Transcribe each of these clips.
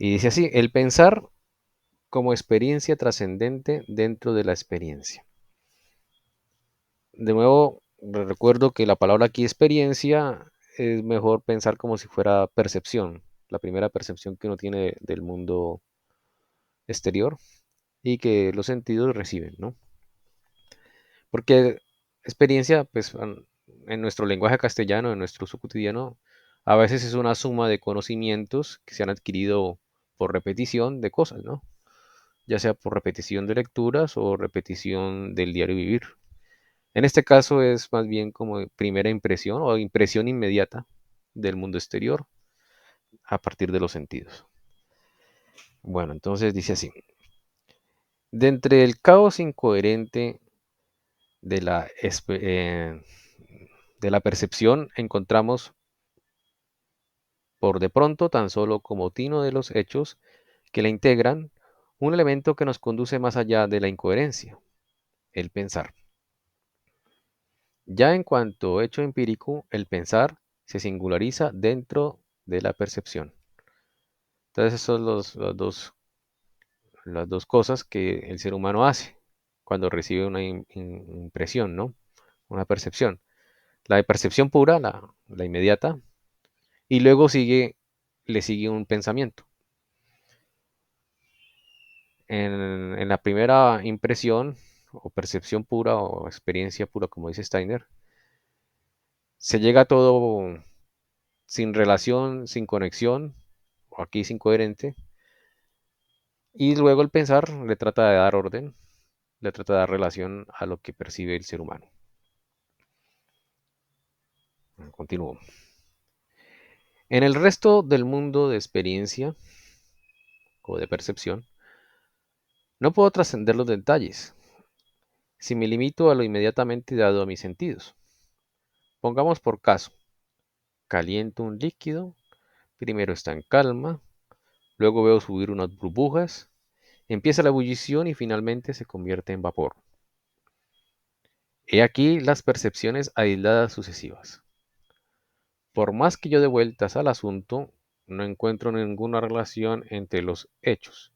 Y dice así, el pensar como experiencia trascendente dentro de la experiencia. De nuevo, recuerdo que la palabra aquí experiencia es mejor pensar como si fuera percepción, la primera percepción que uno tiene del mundo exterior y que los sentidos reciben, ¿no? Porque experiencia, pues en nuestro lenguaje castellano, en nuestro uso cotidiano, a veces es una suma de conocimientos que se han adquirido por repetición de cosas, ¿no? Ya sea por repetición de lecturas o repetición del diario vivir. En este caso es más bien como primera impresión o impresión inmediata del mundo exterior a partir de los sentidos. Bueno, entonces dice así, de entre el caos incoherente de de la percepción encontramos por de pronto tan solo como tino de los hechos que la integran un elemento que nos conduce más allá de la incoherencia, el pensar. Ya en cuanto hecho empírico, el pensar se singulariza dentro de la percepción. Entonces, esas son las dos cosas que el ser humano hace cuando recibe una impresión, ¿no? Una percepción. La de percepción pura, la inmediata, y luego le sigue un pensamiento. En la primera impresión, o percepción pura, o experiencia pura, como dice Steiner, se llega a todo sin relación, sin conexión, o aquí sin coherente, y luego el pensar le trata de dar orden, le trata de dar relación a lo que percibe el ser humano. Continúo. En el resto del mundo de experiencia o de percepción, no puedo trascender los detalles si me limito a lo inmediatamente dado a mis sentidos. Pongamos por caso, caliento un líquido, primero está en calma, luego veo subir unas burbujas, empieza la ebullición y finalmente se convierte en vapor. He aquí las percepciones aisladas sucesivas. Por más que yo dé vueltas al asunto, no encuentro ninguna relación entre los hechos,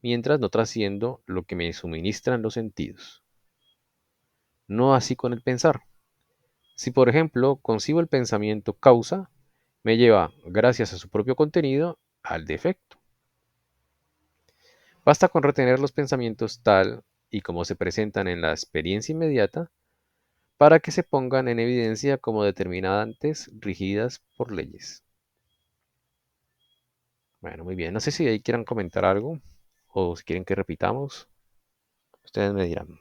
mientras no trasciendo lo que me suministran los sentidos. No así con el pensar. Si por ejemplo concibo el pensamiento causa, me lleva, gracias a su propio contenido, al defecto. Basta con retener los pensamientos tal y como se presentan en la experiencia inmediata para que se pongan en evidencia como determinantes rigidas por leyes. Bueno, muy bien. No sé si ahí quieran comentar algo o si quieren que repitamos. Ustedes me dirán.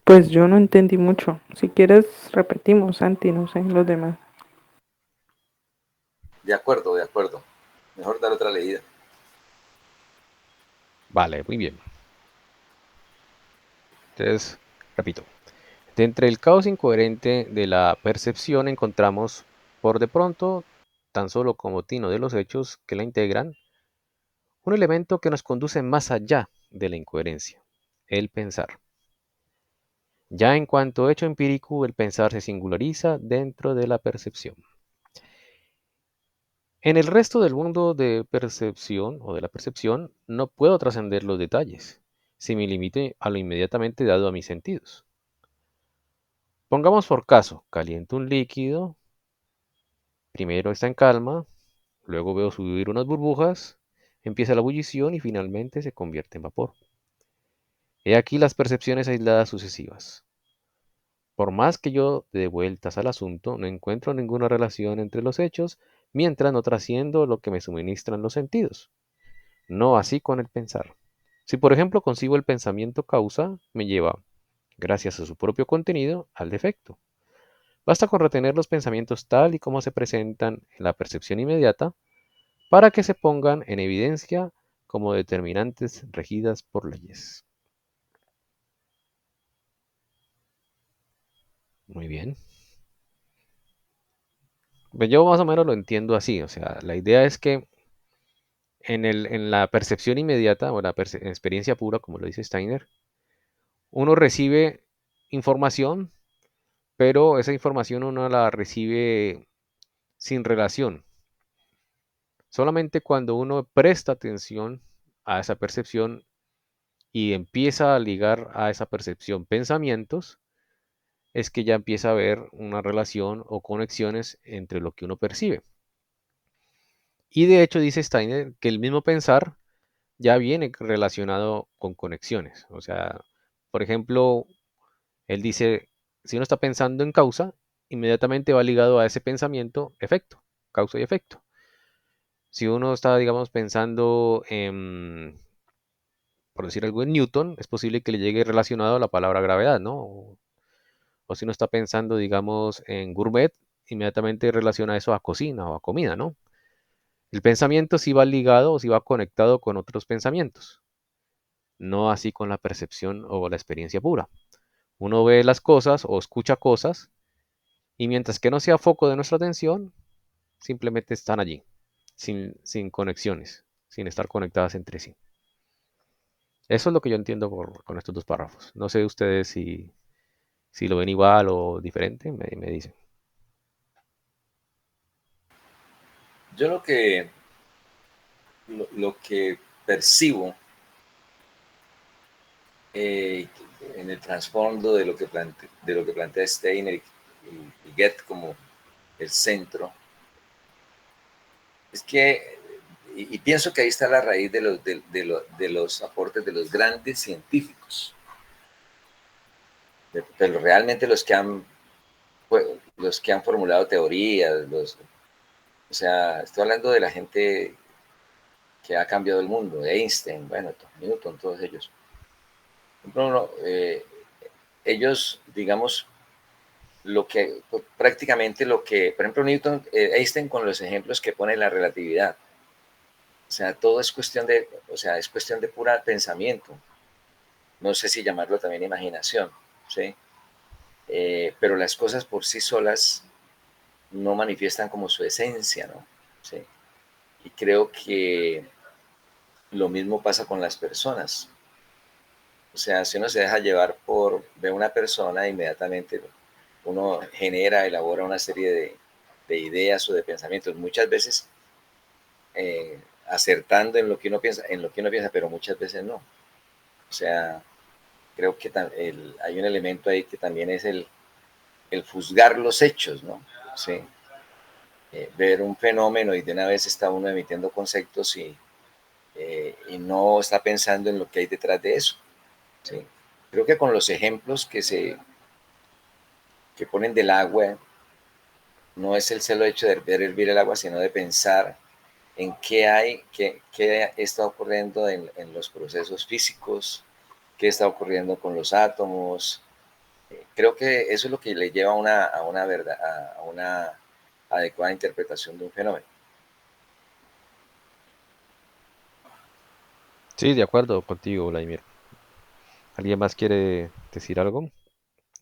Pues yo no entendí mucho. Si quieres, repetimos, Santi, no sé, los demás. De acuerdo, de acuerdo. Mejor dar otra leída. Vale, muy bien. Entonces, repito. De entre el caos incoherente de la percepción encontramos, por de pronto, tan solo como tino de los hechos que la integran, un elemento que nos conduce más allá de la incoherencia, el pensar. Ya en cuanto hecho empírico, el pensar se singulariza dentro de la percepción. En el resto del mundo de percepción o de la percepción, no puedo trascender los detalles, si me limite a lo inmediatamente dado a mis sentidos. Pongamos por caso, caliento un líquido, primero está en calma, luego veo subir unas burbujas, empieza la ebullición y finalmente se convierte en vapor. He aquí las percepciones aisladas sucesivas. Por más que yo dé vueltas al asunto, no encuentro ninguna relación entre los hechos mientras no trasciendo lo que me suministran los sentidos. No así con el pensar. Si por ejemplo concibo el pensamiento causa, me lleva, gracias a su propio contenido, al defecto. Basta con retener los pensamientos tal y como se presentan en la percepción inmediata para que se pongan en evidencia como determinantes regidas por leyes. Muy bien. Pues yo más o menos lo entiendo así, o sea, la idea es que en la percepción inmediata o la experiencia pura, como lo dice Steiner, uno recibe información, pero esa información uno la recibe sin relación. Solamente cuando uno presta atención a esa percepción y empieza a ligar a esa percepción pensamientos, es que ya empieza a haber una relación o conexiones entre lo que uno percibe. Y de hecho dice Steiner que el mismo pensar ya viene relacionado con conexiones. O sea, por ejemplo, él dice, si uno está pensando en causa, inmediatamente va ligado a ese pensamiento efecto, causa y efecto. Si uno está, digamos, pensando en, por decir algo, en Newton, es posible que le llegue relacionado a la palabra gravedad, ¿no? O si uno está pensando, digamos, en gourmet, inmediatamente relaciona eso a cocina o a comida, ¿no? El pensamiento sí va ligado o sí va conectado con otros pensamientos, no así con la percepción o la experiencia pura. Uno ve las cosas o escucha cosas y mientras que no sea foco de nuestra atención, simplemente están allí, sin conexiones, sin estar conectadas entre sí. Eso es lo que yo entiendo con estos dos párrafos. No sé ustedes si lo ven igual o diferente, me dicen. Yo lo que percibo eh, en el trasfondo de lo que plantea Steiner y Goethe como el centro, es que, y pienso que ahí está la raíz de los aportes de los grandes científicos, pero realmente los que han formulado teorías, o sea, estoy hablando de la gente que ha cambiado el mundo, Einstein, bueno, Newton, todos ellos. No, ellos, digamos, prácticamente lo que, por ejemplo, Newton, Einstein con los ejemplos que pone la relatividad. O sea, todo es cuestión es cuestión de pura pensamiento. No sé si llamarlo también imaginación, ¿sí? Pero las cosas por sí solas no manifiestan como su esencia, ¿no? ¿Sí? Y creo que lo mismo pasa con las personas. O sea, si uno se deja llevar ve una persona, inmediatamente uno elabora una serie de ideas o de pensamientos, muchas veces acertando en lo que uno piensa, pero muchas veces no. O sea, creo que hay un elemento ahí que también es el juzgar los hechos, ¿no? Sí. Ver un fenómeno y de una vez está uno emitiendo conceptos y no está pensando en lo que hay detrás de eso. ¿Sí? Creo que con los ejemplos que ponen del agua, no es el solo hecho de ver hervir el agua, sino de pensar en qué está ocurriendo en los procesos físicos, qué está ocurriendo con los átomos. Creo que eso es lo que le lleva a una verdad, a una adecuada interpretación de un fenómeno. Sí, de acuerdo contigo, Vladimir. ¿Alguien más quiere decir algo?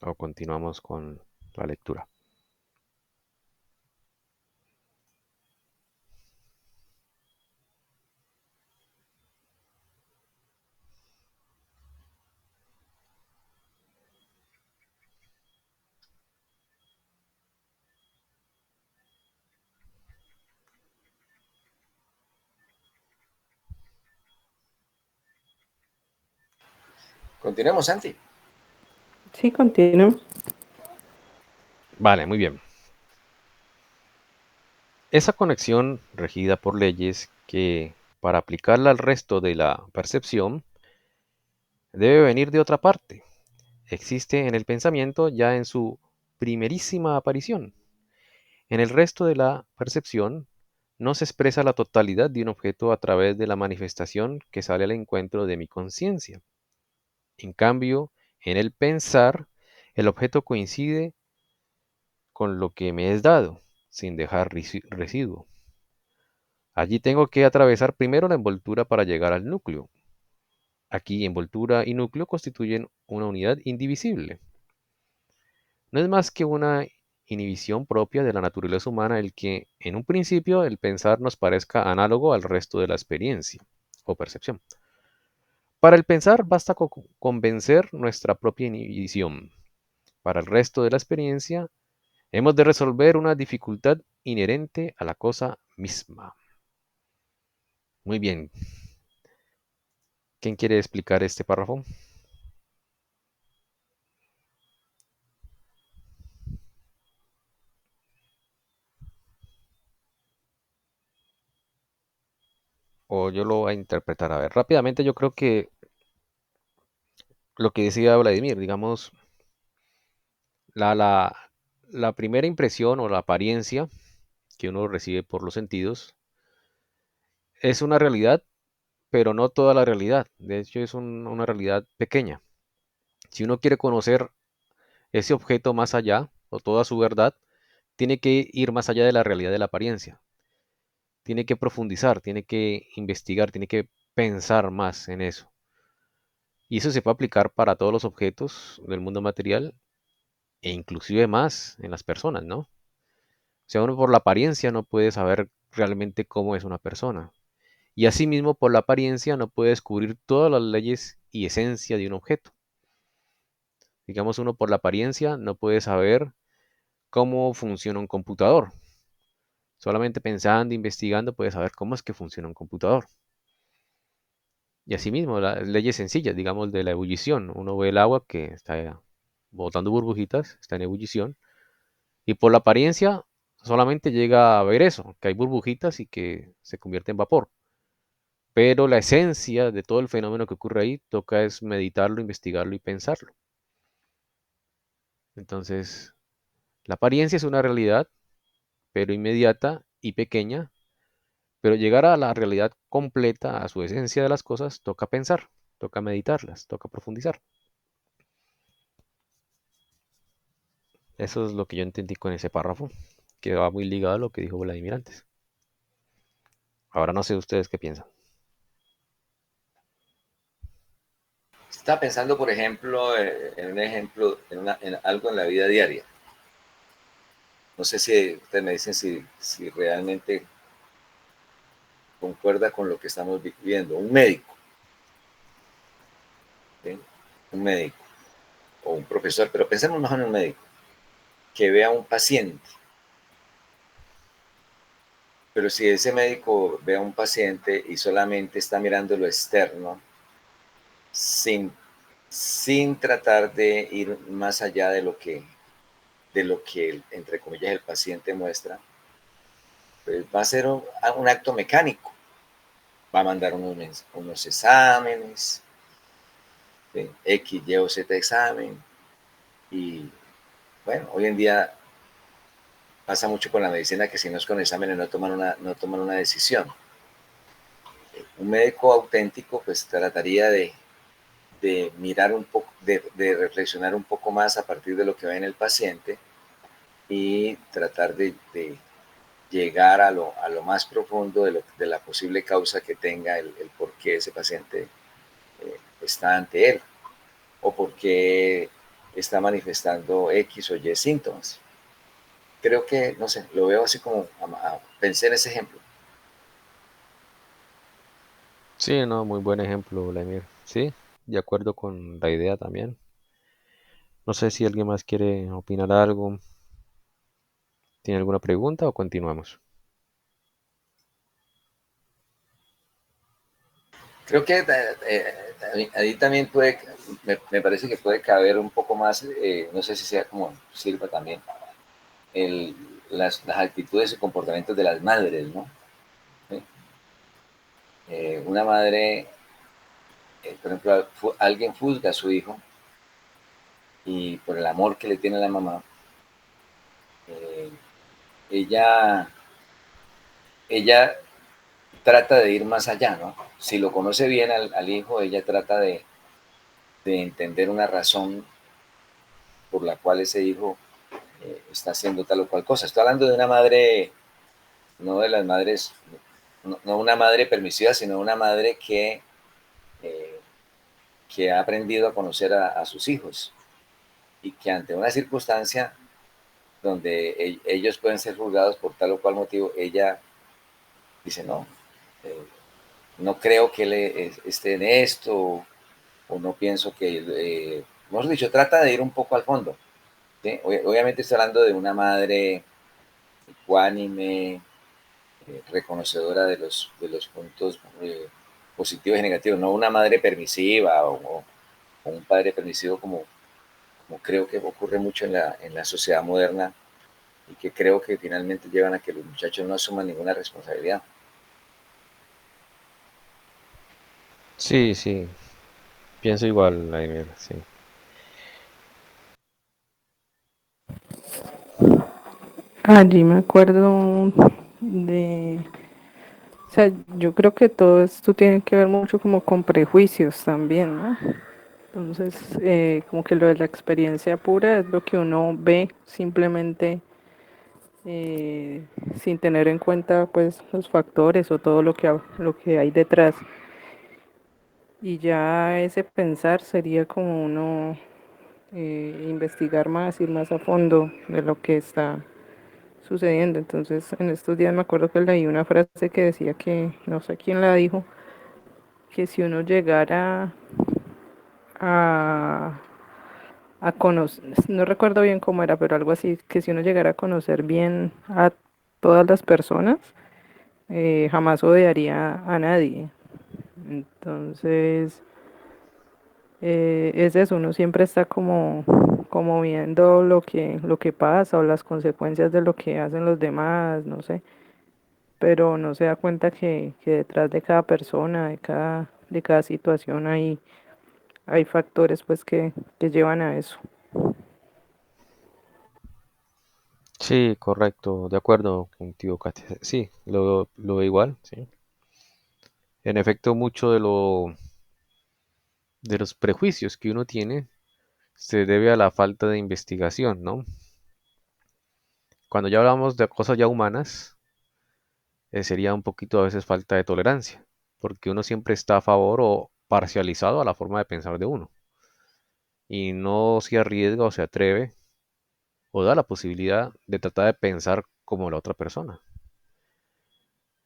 ¿O continuamos con la lectura? Continuemos, Santi. Sí, continúo. Vale, muy bien. Esa conexión regida por leyes que, para aplicarla al resto de la percepción, debe venir de otra parte. Existe en el pensamiento ya en su primerísima aparición. En el resto de la percepción no se expresa la totalidad de un objeto a través de la manifestación que sale al encuentro de mi conciencia. En cambio, en el pensar, el objeto coincide con lo que me es dado, sin dejar residuo. Allí tengo que atravesar primero la envoltura para llegar al núcleo. Aquí envoltura y núcleo constituyen una unidad indivisible. No es más que una inhibición propia de la naturaleza humana el que, en un principio, el pensar nos parezca análogo al resto de la experiencia o percepción. Para el pensar basta convencer nuestra propia inhibición. Para el resto de la experiencia, hemos de resolver una dificultad inherente a la cosa misma. Muy bien. ¿Quién quiere explicar este párrafo? O yo lo voy a interpretar. A ver, rápidamente yo creo que lo que decía Vladimir, digamos, la, la, la primera impresión o la apariencia que uno recibe por los sentidos es una realidad, pero no toda la realidad. De hecho, es una realidad pequeña. Si uno quiere conocer ese objeto más allá, o toda su verdad, tiene que ir más allá de la realidad de la apariencia. Tiene que profundizar, tiene que investigar, tiene que pensar más en eso. Y eso se puede aplicar para todos los objetos del mundo material e inclusive más en las personas, ¿no? O sea, uno por la apariencia no puede saber realmente cómo es una persona. Y asimismo, por la apariencia no puede descubrir todas las leyes y esencia de un objeto. Digamos, uno por la apariencia no puede saber cómo funciona un computador. Solamente pensando, investigando, puede saber cómo es que funciona un computador. Y asimismo, las leyes sencillas, digamos, de la ebullición. Uno ve el agua que está botando burbujitas, está en ebullición, y por la apariencia solamente llega a ver eso, que hay burbujitas y que se convierte en vapor. Pero la esencia de todo el fenómeno que ocurre ahí toca es meditarlo, investigarlo y pensarlo. Entonces, la apariencia es una realidad, pero inmediata y pequeña, pero llegar a la realidad completa, a su esencia de las cosas, toca pensar, toca meditarlas, toca profundizar. Eso es lo que yo entendí con ese párrafo, que va muy ligado a lo que dijo Vladimir antes. Ahora no sé ustedes qué piensan. Estaba pensando, por ejemplo, en algo en la vida diaria. No sé si ustedes me dicen si realmente concuerda con lo que estamos viviendo. Un médico, ¿sí? Un médico o un profesor, pero pensemos mejor en un médico, que vea a un paciente. Pero si ese médico ve a un paciente y solamente está mirando lo externo, sin, sin tratar de ir más allá de lo que entre comillas, el paciente muestra, pues va a ser un acto mecánico. Va a mandar unos exámenes, ¿sí? X, Y o Z examen. Y bueno, hoy en día pasa mucho con la medicina que si no es con exámenes no toman una decisión. Un médico auténtico pues trataría de mirar un poco, de reflexionar un poco más a partir de lo que ve en el paciente y tratar de llegar a lo más profundo de la posible causa que tenga el por qué ese paciente está ante él o por qué está manifestando X o Y síntomas. Creo que, no sé, lo veo así como, pensé en ese ejemplo. Sí, no, muy buen ejemplo, Vladimir. Sí, de acuerdo con la idea también. No sé si alguien más quiere opinar algo, tiene alguna pregunta o continuamos. Creo que ahí también me parece que puede caber un poco más, no sé si sea como sirva también, el, las actitudes y comportamientos de las madres, ¿no? ¿Sí? Una madre, por ejemplo, alguien juzga a su hijo y por el amor que le tiene a la mamá, eh, ella, ella trata de ir más allá, ¿no? Si lo conoce bien al hijo, ella trata de entender una razón por la cual ese hijo está haciendo tal o cual cosa. Estoy hablando de una madre, no de las madres, no una madre permisiva, sino una madre eh, que ha aprendido a conocer a sus hijos y que ante una circunstancia donde ellos pueden ser juzgados por tal o cual motivo, ella dice, no, eh, no creo que él esté en esto, o no pienso que, hemos dicho, trata de ir un poco al fondo. ¿Sí? Obviamente estoy hablando de una madre ecuánime, reconocedora de los puntos positivos y negativos, no una madre permisiva o un padre permisivo como creo que ocurre mucho en la sociedad moderna y que creo que finalmente llevan a que los muchachos no asuman ninguna responsabilidad. Sí, sí, pienso igual, Vladimir, sí. Allí me acuerdo de, o sea, yo creo que todo esto tiene que ver mucho como con prejuicios también, ¿no? Entonces, como que lo de la experiencia pura es lo que uno ve simplemente eh, sin tener en cuenta pues los factores o todo lo que hay detrás. Y ya ese pensar sería como uno investigar más, ir más a fondo de lo que está sucediendo. Entonces, en estos días me acuerdo que leí una frase que decía que, no sé quién la dijo, que si uno llegara a, a conocer, no recuerdo bien cómo era, pero algo así, que si uno llegara a conocer bien a todas las personas, jamás odiaría a nadie. Entonces, es eso, uno siempre está como viendo lo que pasa o las consecuencias de lo que hacen los demás, no sé, pero no se da cuenta que detrás de cada persona, de cada situación hay factores pues que llevan a eso. Sí, correcto, de acuerdo contigo, Katia. Sí, lo veo igual, sí. En efecto, mucho de los prejuicios que uno tiene se debe a la falta de investigación, ¿no? Cuando ya hablamos de cosas ya humanas, sería un poquito a veces falta de tolerancia, porque uno siempre está a favor o parcializado a la forma de pensar de uno, y no se arriesga o se atreve o da la posibilidad de tratar de pensar como la otra persona.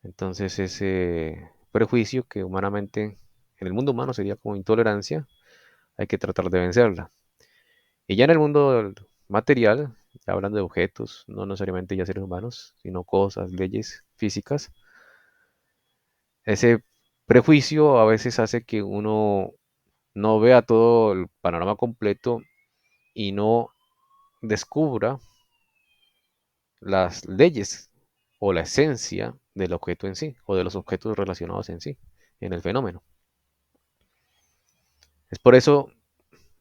Entonces ese prejuicio que humanamente en el mundo humano sería como intolerancia, hay que tratar de vencerla. Y ya en el mundo material, ya hablando de objetos, no necesariamente ya seres humanos, sino cosas, leyes físicas, ese prejuicio a veces hace que uno no vea todo el panorama completo y no descubra las leyes o la esencia del objeto en sí, o de los objetos relacionados en sí, en el fenómeno. Es por eso,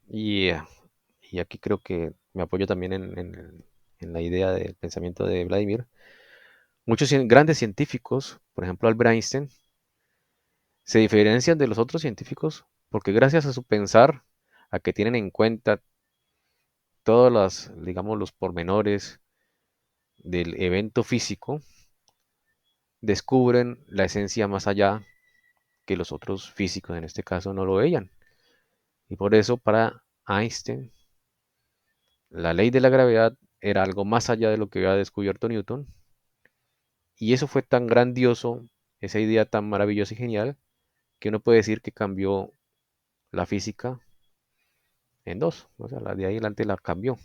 y, y aquí creo que me apoyo también en la idea del pensamiento de Vladimir, muchos grandes científicos, por ejemplo Albert Einstein, se diferencian de los otros científicos porque gracias a su pensar, a que tienen en cuenta todos los, digamos, los pormenores del evento físico, descubren la esencia más allá que los otros físicos en este caso no lo veían. Y por eso para Einstein la ley de la gravedad era algo más allá de lo que había descubierto Newton. Y eso fue tan grandioso, esa idea tan maravillosa y genial, que uno puede decir que cambió la física en dos. O sea, la de ahí adelante la cambió.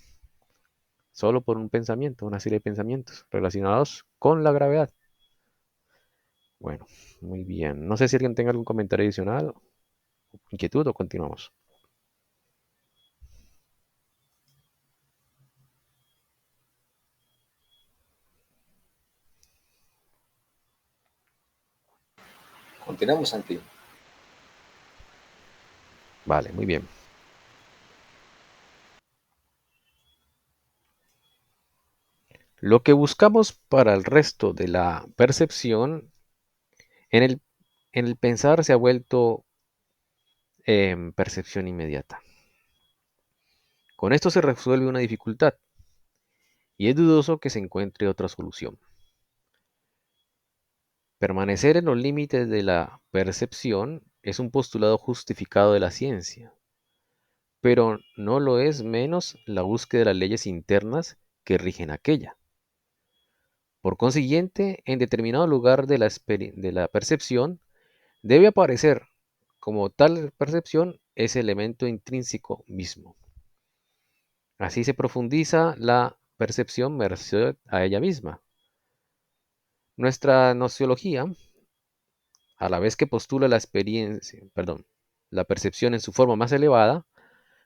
Solo por un pensamiento, una serie de pensamientos relacionados con la gravedad. Bueno, muy bien. No sé si alguien tenga algún comentario adicional, inquietud o continuamos. Continuamos, Santi. Vale, muy bien. Lo que buscamos para el resto de la percepción en en el pensar se ha vuelto percepción inmediata. Con esto se resuelve una dificultad, y es dudoso que se encuentre otra solución. Permanecer en los límites de la percepción es un postulado justificado de la ciencia, pero no lo es menos la búsqueda de las leyes internas que rigen aquella. Por consiguiente, en determinado lugar de la percepción debe aparecer como tal percepción ese elemento intrínseco mismo. Así se profundiza la percepción merced a ella misma. Nuestra nociología, a la vez que postula la percepción en su forma más elevada,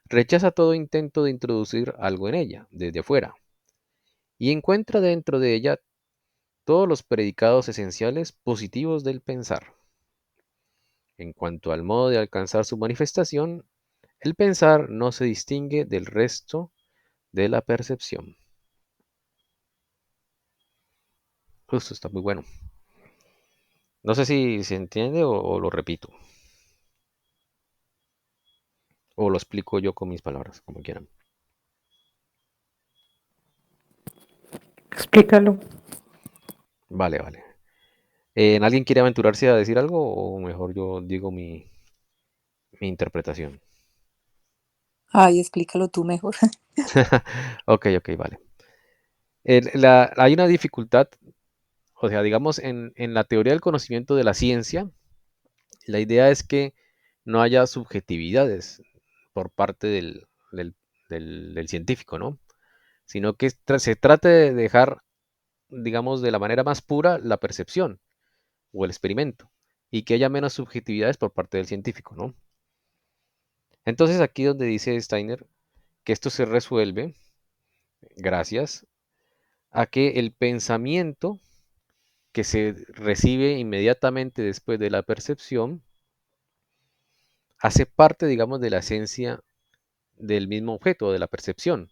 rechaza todo intento de introducir algo en ella, desde afuera, y encuentra dentro de ella todos los predicados esenciales positivos del pensar. En cuanto al modo de alcanzar su manifestación, el pensar no se distingue del resto de la percepción. Justo, está muy bueno. No sé si se entiende o lo repito, o lo explico yo con mis palabras, como quieran. Explícalo. Vale, vale. ¿Alguien quiere aventurarse a decir algo o mejor yo digo mi interpretación? Ay, explícalo tú mejor. Ok, ok, vale. Hay una dificultad, o sea, digamos, en la teoría del conocimiento de la ciencia, la idea es que no haya subjetividades por parte del científico, ¿no? Sino que se trate de dejar, digamos, de la manera más pura la percepción o el experimento y que haya menos subjetividades por parte del científico, ¿no? Entonces aquí donde dice Steiner que esto se resuelve gracias a que el pensamiento que se recibe inmediatamente después de la percepción hace parte, digamos, de la esencia del mismo objeto, de la percepción.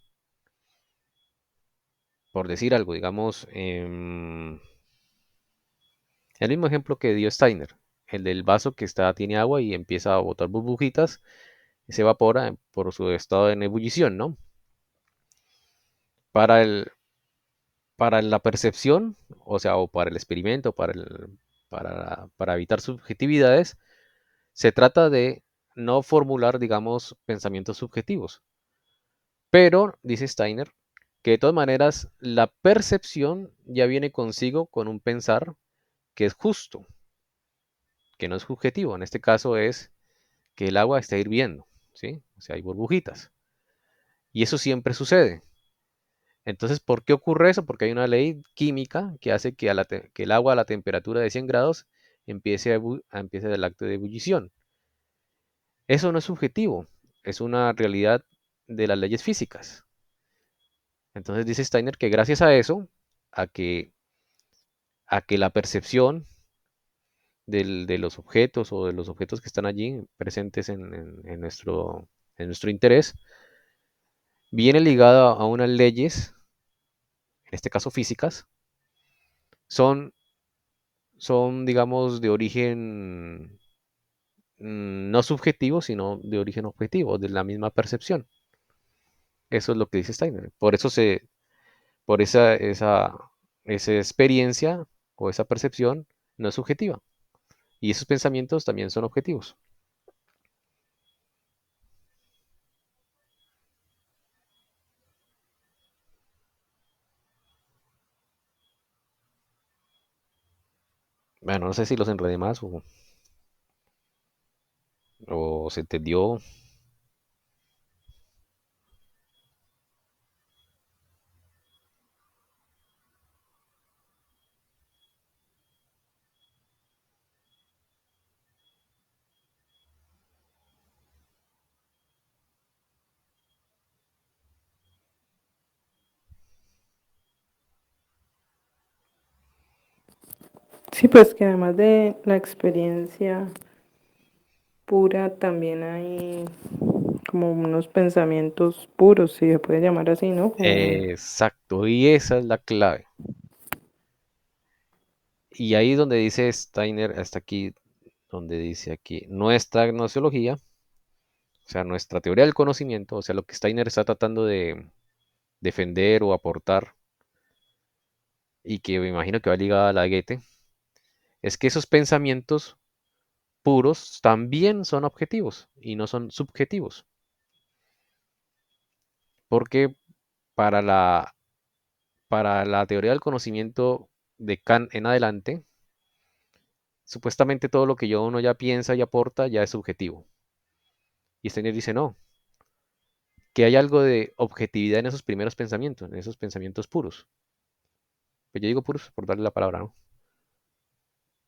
Por decir algo, digamos, el mismo ejemplo que dio Steiner, el del vaso que tiene agua y empieza a botar burbujitas y se evapora por su estado en ebullición, ¿no? Para para la percepción, o sea, o para el experimento, para evitar subjetividades, se trata de no formular, digamos, pensamientos subjetivos. Pero, dice Steiner, que de todas maneras la percepción ya viene consigo con un pensar que es justo, que no es subjetivo. En este caso es que el agua está hirviendo, ¿sí? O sea, hay burbujitas. Y eso siempre sucede. Entonces, ¿por qué ocurre eso? Porque hay una ley química que hace que, que el agua a la temperatura de 100 grados empiece el acto de ebullición. Eso no es subjetivo, es una realidad de las leyes físicas. Entonces dice Steiner que gracias a eso, a que, a que la percepción de los objetos o de los objetos que están allí presentes en nuestro interés, viene ligada a unas leyes, en este caso físicas, son, son digamos, de origen no subjetivo, sino de origen objetivo, de la misma percepción. Eso es lo que dice Steiner. Por esa experiencia o esa percepción no es subjetiva. Y esos pensamientos también son objetivos. Bueno, no sé si los enredé más o se entendió. Sí, pues que además de la experiencia pura, también hay como unos pensamientos puros, si se puede llamar así, ¿no? Como, Exacto, y esa es la clave. Y ahí donde dice Steiner, hasta aquí, donde dice aquí, nuestra gnoseología, o sea, nuestra teoría del conocimiento, o sea, lo que Steiner está tratando de defender o aportar, y que me imagino que va ligada a la de Goethe, es que esos pensamientos puros también son objetivos y no son subjetivos, porque para la teoría del conocimiento de Kant en adelante, supuestamente todo lo que uno ya piensa y aporta ya es subjetivo. Y Steiner dice no, que hay algo de objetividad en esos primeros pensamientos, en esos pensamientos puros. Pues yo digo puros por darle la palabra, ¿no?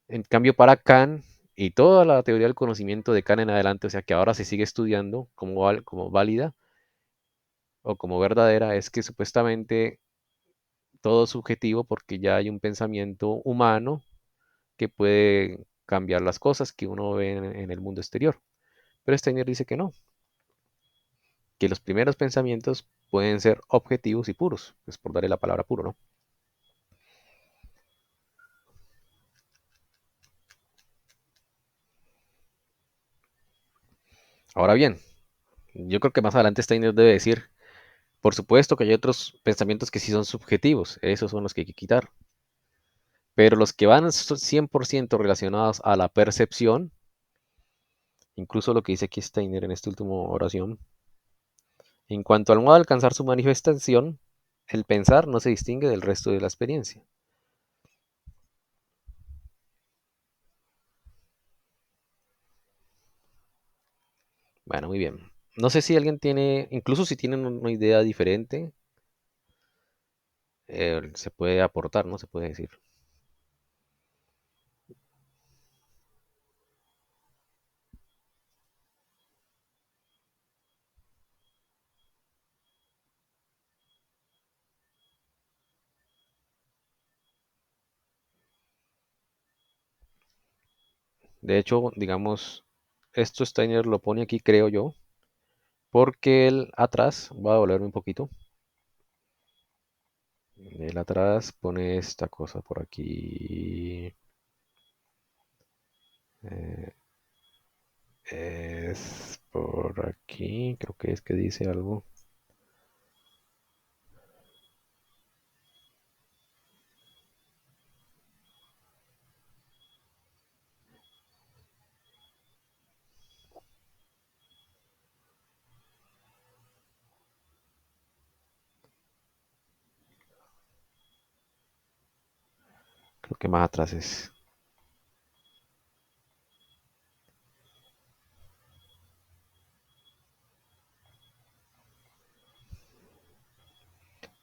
En cambio, para Kant y toda la teoría del conocimiento de Kant en adelante, o sea que ahora se sigue estudiando como válida o como verdadera, es que supuestamente todo es subjetivo porque ya hay un pensamiento humano que puede cambiar las cosas que uno ve en el mundo exterior. Pero Steiner dice que no, que los primeros pensamientos pueden ser objetivos y puros, pues por darle la palabra puro, ¿no? Ahora bien, yo creo que más adelante Steiner debe decir, por supuesto que hay otros pensamientos que sí son subjetivos, esos son los que hay que quitar, pero los que van 100% relacionados a la percepción, incluso lo que dice aquí Steiner en esta última oración, en cuanto al modo de alcanzar su manifestación, el pensar no se distingue del resto de la experiencia. Bueno, muy bien. No sé si alguien tiene, incluso si tienen una idea diferente, se puede aportar, ¿no? Se puede decir. De hecho, digamos, esto Steiner lo pone aquí, creo yo, porque él atrás, voy a volverme un poquito, él atrás pone esta cosa por aquí. eh, es por aquí, creo que es que dice algo. Creo que más atrás es.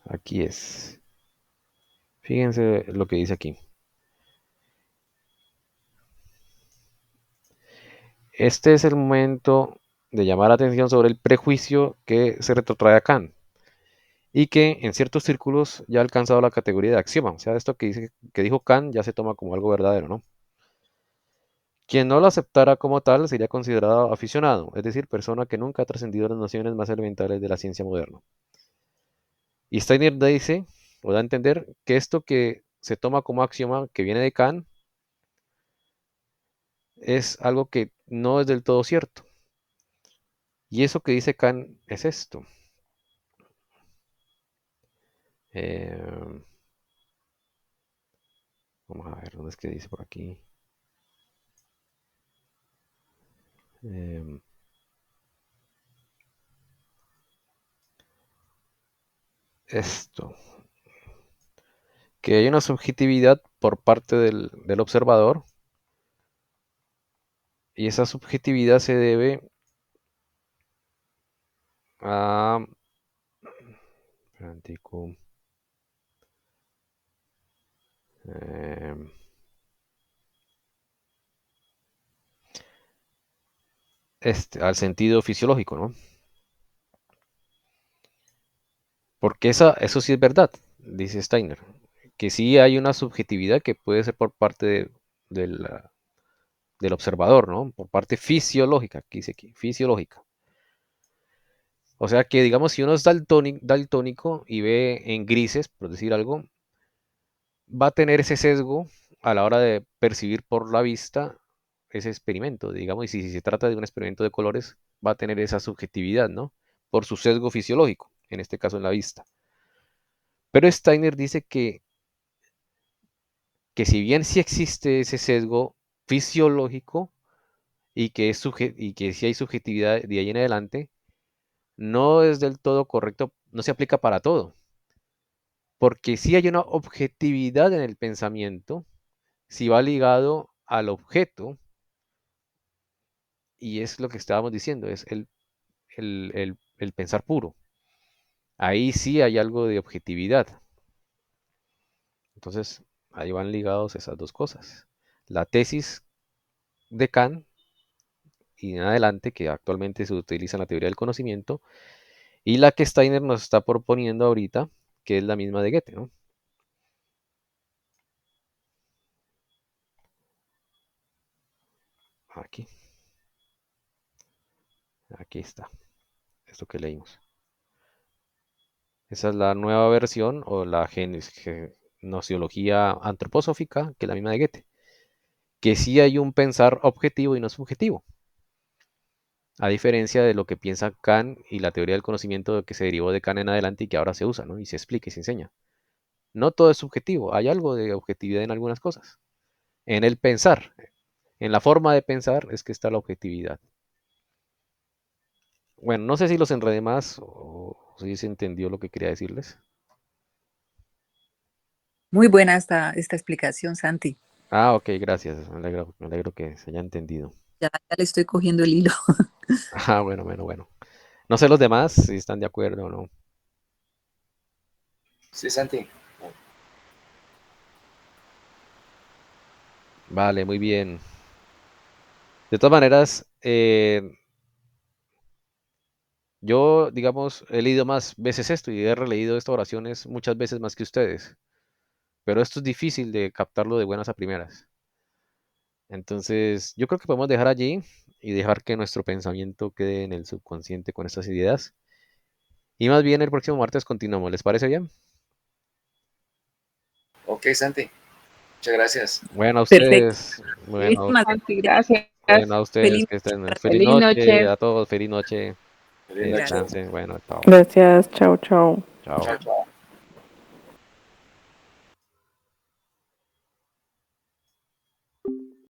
Aquí es. Fíjense lo que dice aquí. Este es el momento de llamar la atención sobre el prejuicio que se retrotrae a Kant y que en ciertos círculos ya ha alcanzado la categoría de axioma. O sea, esto que dijo Kant ya se toma como algo verdadero, ¿no? Quien no lo aceptara como tal sería considerado aficionado, es decir, persona que nunca ha trascendido las nociones más elementales de la ciencia moderna. Y Steiner dice, o da a entender, que esto que se toma como axioma, que viene de Kant, es algo que no es del todo cierto. Y eso que dice Kant es esto. Eh, Vamos a ver, ¿dónde es que dice por aquí? Eh, Esto, que hay una subjetividad por parte del observador y esa subjetividad se debe a... Espera, eh, al sentido fisiológico, ¿no? Porque eso sí es verdad, dice Steiner, que sí hay una subjetividad que puede ser por parte del, del observador, ¿no? Por parte fisiológica, aquí dice aquí, fisiológica. O sea que, digamos, si uno es daltónico y ve en grises, por decir algo, va a tener ese sesgo a la hora de percibir por la vista ese experimento, digamos, y si se trata de un experimento de colores, va a tener esa subjetividad, ¿no? Por su sesgo fisiológico, en este caso en la vista. Pero Steiner dice que que si bien sí existe ese sesgo fisiológico y que, y que sí hay subjetividad de ahí en adelante, no es del todo correcto, no se aplica para todo, porque sí hay una objetividad en el pensamiento, si va ligado al objeto, y es lo que estábamos diciendo, es el pensar puro. Ahí sí hay algo de objetividad. Entonces, ahí van ligados esas dos cosas. La tesis de Kant y en adelante, que actualmente se utiliza en la teoría del conocimiento, y la que Steiner nos está proponiendo ahorita, que es la misma de Goethe, ¿no? Aquí, aquí está, esto que leímos. Esa es la nueva versión o la gnoseología antroposófica, que es la misma de Goethe, que sí hay un pensar objetivo y no subjetivo, a diferencia de lo que piensa Kant y la teoría del conocimiento que se derivó de Kant en adelante y que ahora se usa, ¿no? Y se explica y se enseña. No todo es subjetivo, hay algo de objetividad en algunas cosas. En el pensar, en la forma de pensar es que está la objetividad. Bueno, no sé si los enredé más o si se entendió lo que quería decirles. Muy buena esta explicación, Santi. Ah, ok, gracias. Me alegro que se haya entendido. Ya le estoy cogiendo el hilo. Ah, bueno, bueno, bueno. No sé los demás si están de acuerdo o no. Sí, Santi. Vale, muy bien. De todas maneras, yo, digamos, he leído más veces esto y he releído estas oraciones muchas veces más que ustedes. Pero esto es difícil de captarlo de buenas a primeras. Entonces, yo creo que podemos dejar allí y dejar que nuestro pensamiento quede en el subconsciente con estas ideas. Y más bien el próximo martes continuamos. ¿Les parece bien? Ok, Santi. Muchas gracias. Bueno, a Perfecto. ustedes, bueno, Muchísimas Santi, gracias. bueno, a ustedes feliz que estén. para Feliz Feliz noche noche. a todos, feliz noche. Feliz Que noche. gracias. descansen. Bueno, chao. Gracias, chao, chao. Chao. Chao, chao.